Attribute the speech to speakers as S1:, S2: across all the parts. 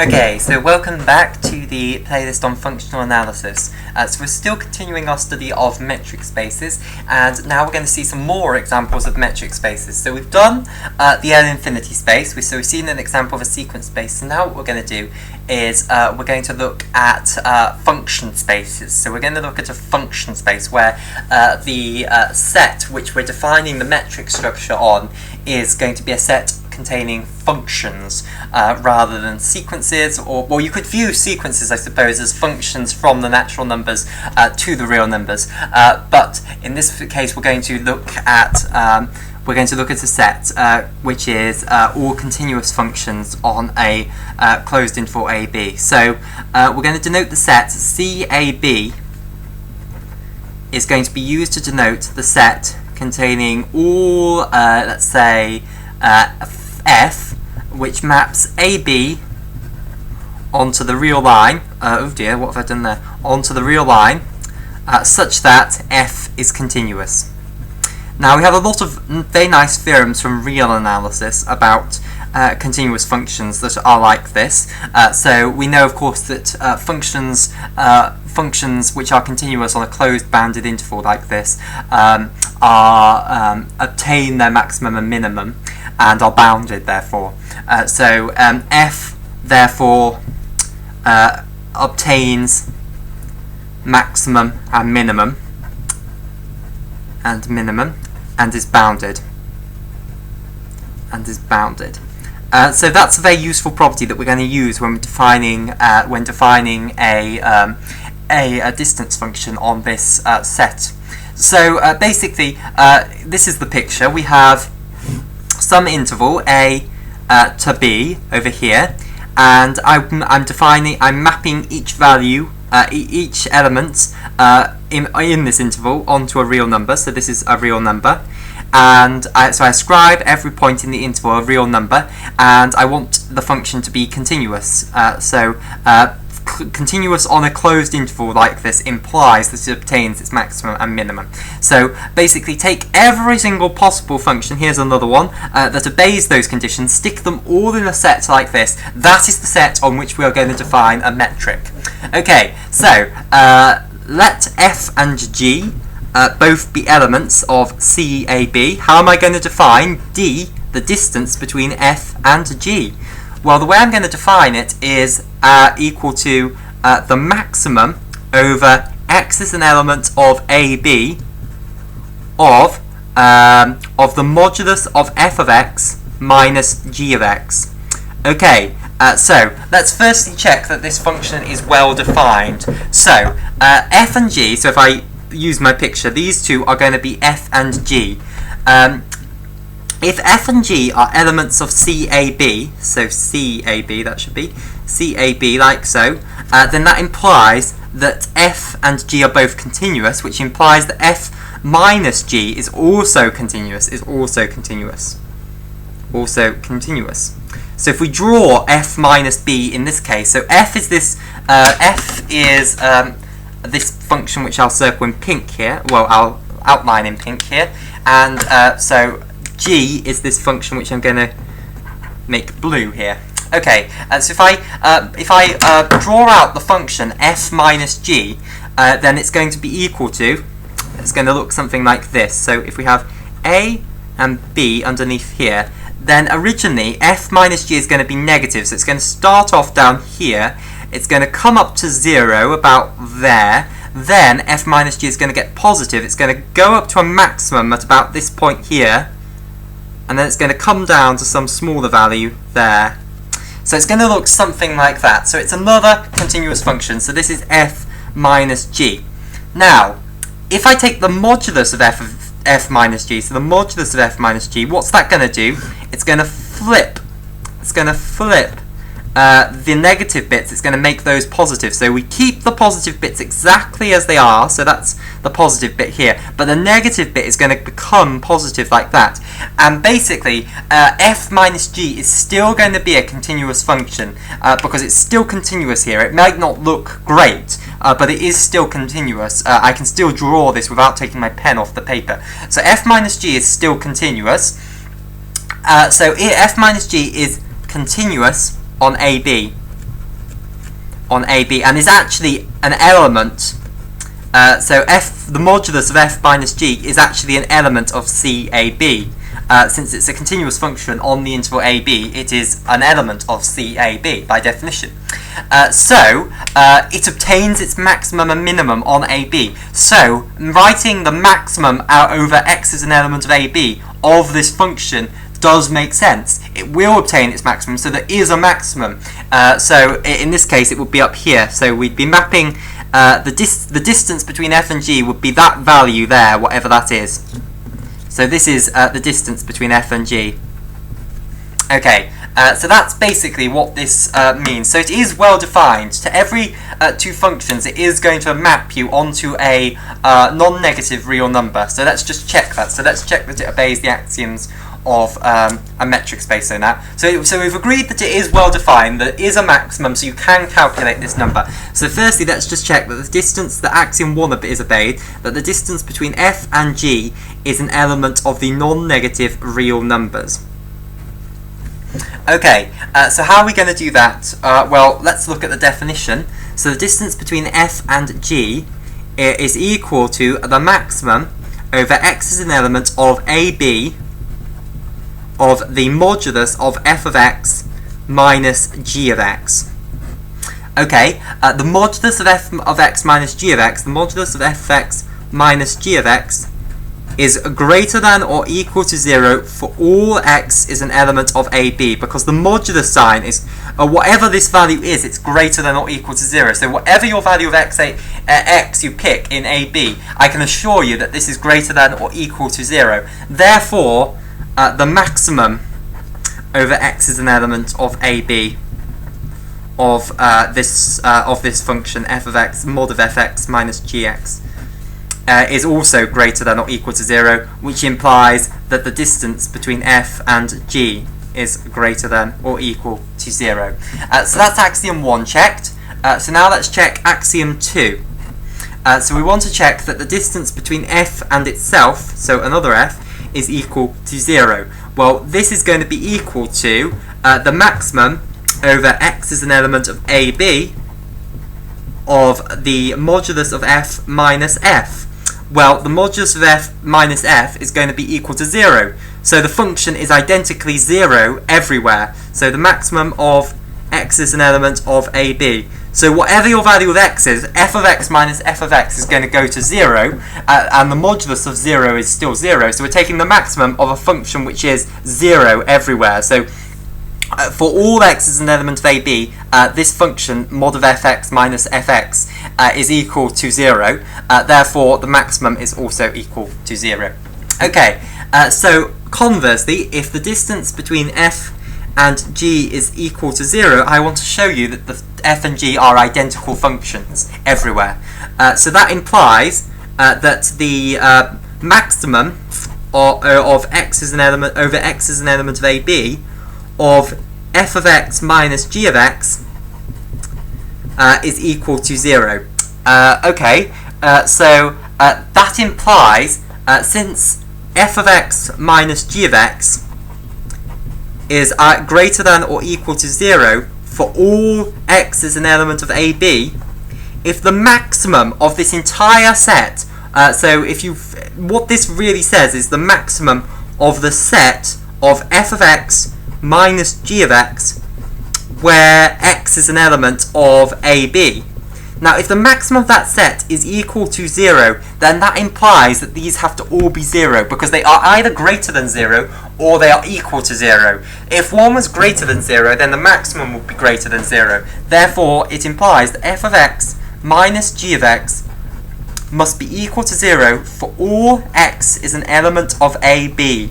S1: Okay, so welcome back to the playlist on functional analysis. So we're still continuing our study of metric spaces, and now we're going to see some more examples of metric spaces. So we've done the L-infinity space, so we've seen an example of a sequence space, so now what we're going to do is we're going to look at function spaces. So we're going to look at a function space where the set which we're defining the metric structure on is going to be a set containing functions rather than sequences, or well, you could view sequences, I suppose, as functions from the natural numbers to the real numbers. But in this case, we're going to look at a set which is all continuous functions on a closed interval AB. So we're going to denote the set CAB is going to be used to denote the set containing all, let's say, F, which maps AB onto the real line, oh dear, what have I done there, onto the real line, such that F is continuous. Now we have a lot of very nice theorems from real analysis about continuous functions that are like this. So we know, of course, that functions which are continuous on a closed bounded interval like this obtain their maximum and minimum and are bounded, therefore. So F therefore obtains maximum and minimum and is bounded. So that's a very useful property that we're going to use when defining a distance function on this set. So basically, this is the picture. We have some interval a to b over here, and I'm mapping each value, each element in this interval onto a real number. So this is a real number, and so I ascribe every point in the interval a real number, and I want the function to be continuous. Continuous on a closed interval like this implies that it obtains its maximum and minimum. So basically, take every single possible function, here's another one, that obeys those conditions, stick them all in a set like this. That is the set on which we are going to define a metric. Okay, so let f and g both be elements of CAB. How am I going to define d, the distance between f and g? Well, the way I'm going to define it is equal to the maximum over x is an element of AB of the modulus of f of x minus g of x. Okay, so let's firstly check that this function is well defined. So f and g, so if I use my picture, these two are going to be f and g. If f and g are elements of CAB, so CAB, that should be CAB like so, then that implies that f and g are both continuous, which implies that f minus g is also continuous, So if we draw f minus b in this case, so f is this this function which I'll circle in pink here, well, I'll outline in pink here, and so g is this function which I'm going to make blue here. Okay, so if I draw out the function f minus g, then it's going to be equal to, it's going to look something like this. So if we have a and b underneath here, then originally f minus g is going to be negative, so it's going to start off down here, it's going to come up to 0 about there, then f minus g is going to get positive, it's going to go up to a maximum at about this point here, and then it's going to come down to some smaller value there. So it's going to look something like that. So it's another continuous function. So this is f minus g. Now, if I take the modulus of f minus g, so the modulus of f minus g, what's that going to do? It's going to flip. The negative bits, it's going to make those positive. So we keep the positive bits exactly as they are, so that's the positive bit here, but the negative bit is going to become positive like that. And basically, f minus g is still going to be a continuous function, because it's still continuous here. It might not look great, but it is still continuous. I can still draw this without taking my pen off the paper. So f minus g is still continuous. So f minus g is continuous on AB. on AB and is actually an element. So the modulus of f minus g is actually an element of CAB. Since it's a continuous function on the interval AB, it is an element of CAB by definition. So it obtains its maximum and minimum on AB. So writing the maximum out over x as an element of AB of this function does make sense. It will obtain its maximum, so there is a maximum. So in this case it would be up here. So we'd be mapping the distance between f and g would be that value there, whatever that is. So this is the distance between f and g. Okay, so that's basically what this means. So it is well defined. To every two functions, it is going to map you onto a non-negative real number. So let's just check that. So let's check that it obeys the axioms of a metric space. So we've agreed that it is well defined, that it is a maximum, so you can calculate this number. So firstly, let's just check that the distance, the axiom 1 is obeyed, that the distance between f and g is an element of the non-negative real numbers. Okay, so how are we going to do that? Well, let's look at the definition. So the distance between f and g is equal to the maximum over x is an element of ab of the modulus of f of x minus g of x. Okay, the modulus of f of x minus g of x, the modulus of f of x minus g of x is greater than or equal to 0 for all x is an element of AB, because the modulus sign is, whatever this value is, it's greater than or equal to 0. So whatever your value of x you pick in AB, I can assure you that this is greater than or equal to 0. Therefore, the maximum over x is an element of AB of this function f of x mod of fx minus gx is also greater than or equal to 0, which implies that the distance between f and g is greater than or equal to 0. So that's axiom 1 checked. So now let's check axiom 2. So we want to check that the distance between f and itself, so another f, is equal to 0. Well, this is going to be equal to the maximum over x is an element of AB of the modulus of f minus f. Well, the modulus of f minus f is going to be equal to 0. So the function is identically 0 everywhere. So the maximum of x is an element of AB. So whatever your value of x is, f of x minus f of x is going to go to 0, and the modulus of 0 is still 0. So we're taking the maximum of a function which is 0 everywhere. So for all x is an element of AB, this function, mod of fx minus fx, is equal to 0. Therefore, the maximum is also equal to 0. Okay, so conversely, if the distance between f and g is equal to 0, I want to show you that the f and g are identical functions everywhere. So that implies that the maximum of x is an element over x is an element of AB of f of x minus g of x is equal to 0. Okay, so that implies since f of x minus g of x is greater than or equal to 0 for all x is an element of AB, if the maximum of this entire set, so if you, what this really says is the maximum of the set of f of x minus g of x where x is an element of AB. Now, if the maximum of that set is equal to 0, then that implies that these have to all be 0, because they are either greater than 0 or they are equal to 0. If one was greater than 0, then the maximum would be greater than 0. Therefore, it implies that f of x minus g of x must be equal to 0 for all x is an element of AB.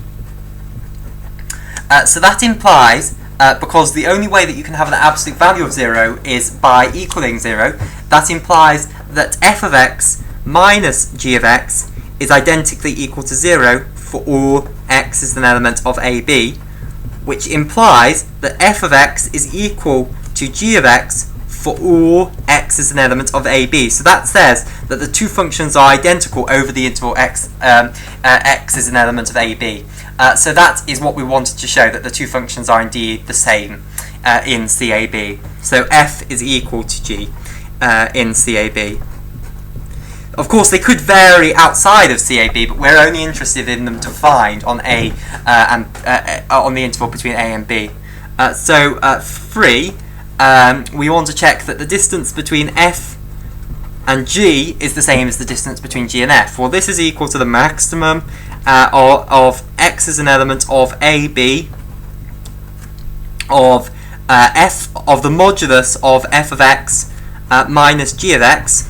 S1: So that implies, because the only way that you can have an absolute value of 0 is by equaling 0, that implies that f of x minus g of x is identically equal to 0 for all x is an element of AB, which implies that f of x is equal to g of x for all x is an element of AB. So that says that the two functions are identical over the interval x, x is an element of AB. So that is what we wanted to show, that the two functions are indeed the same in CAB. So f is equal to g in CAB. Of course, they could vary outside of CAB, but we're only interested in them defined on A on the interval between A and B. So 3, we want to check that the distance between f and g is the same as the distance between g and f. Well, this is equal to the maximum of x as an element of AB of f of the modulus of f of x minus g of x,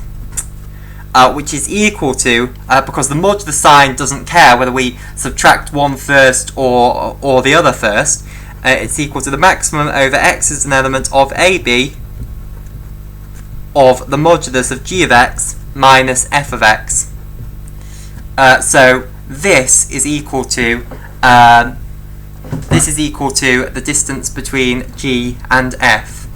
S1: which is equal to, because the modulus sign doesn't care whether we subtract one first or the other first, it's equal to the maximum over x as an element of AB of the modulus of g of x minus f of x. So this is equal to the distance between g and f.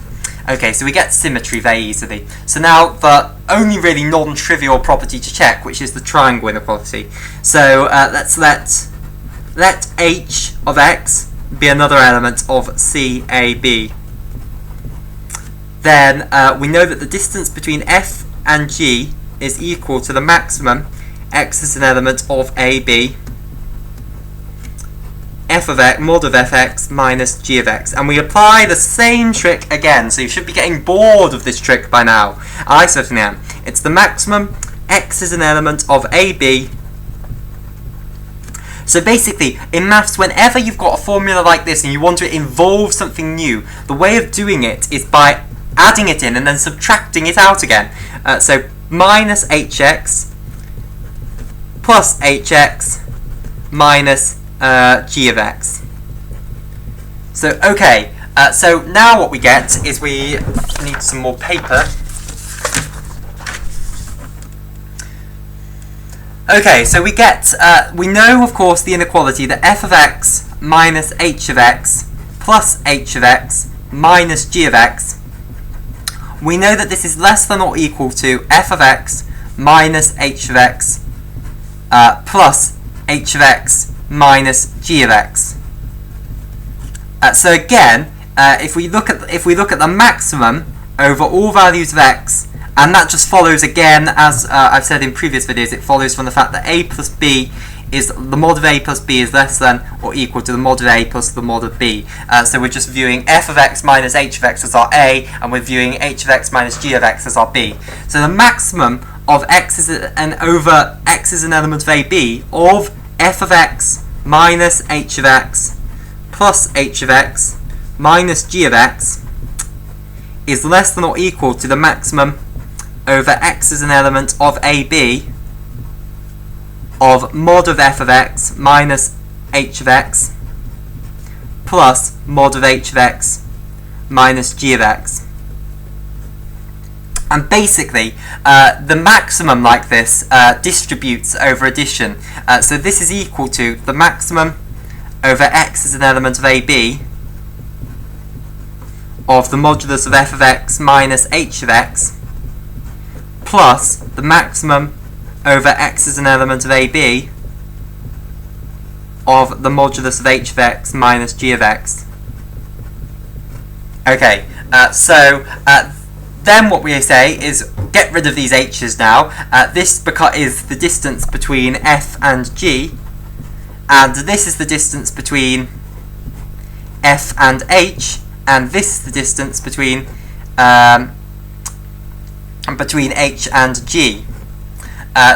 S1: Okay, so we get symmetry very easily. So now the only really non-trivial property to check, which is the triangle inequality. So let's let h of x be another element of CAB. Then we know that the distance between f and g is equal to the maximum x as an element of AB f of x, mod of fx minus g of x. And we apply the same trick again, so you should be getting bored of this trick by now. I certainly am. It's the maximum x is an element of AB. So basically, in maths, whenever you've got a formula like this and you want to involve something new, the way of doing it is by adding it in and then subtracting it out again. So minus hx plus hx minus g of x. So okay, so now what we get is we need some more paper. Okay, so we get, we know of course the inequality that f of x minus h of x plus h of x minus g of x. We know that this is less than or equal to f of x minus h of x plus h of x minus g of x. So again, if we look at the maximum over all values of x, and that just follows again, as I've said in previous videos, it follows from the fact that a plus b is the mod of a plus b is less than or equal to the mod of a plus the mod of b. So we're just viewing f of x minus h of x as our a, and we're viewing h of x minus g of x as our b. So the maximum of x is over x is an element of ab of f of x minus h of x plus h of x minus g of x is less than or equal to the maximum over x as an element of AB of mod of f of x minus h of x plus mod of h of x minus g of x. And basically, the maximum like this distributes over addition. So this is equal to the maximum over x as an element of AB of the modulus of f of x minus h of x plus the maximum over x as an element of AB of the modulus of h of x minus g of x. Okay, so then what we say is get rid of these h's now. This is the distance between f and g, and this is the distance between f and h, and this is the distance between h and g.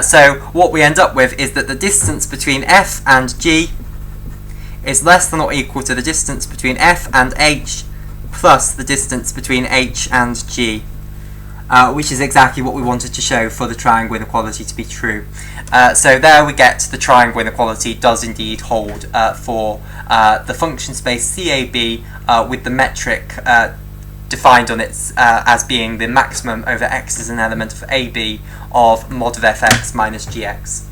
S1: So what we end up with is that the distance between f and g is less than or equal to the distance between f and h plus the distance between h and g, which is exactly what we wanted to show for the triangle inequality to be true. So there we get the triangle inequality does indeed hold for the function space CAB with the metric defined on its as being the maximum over x as an element of AB of mod of fx minus gx.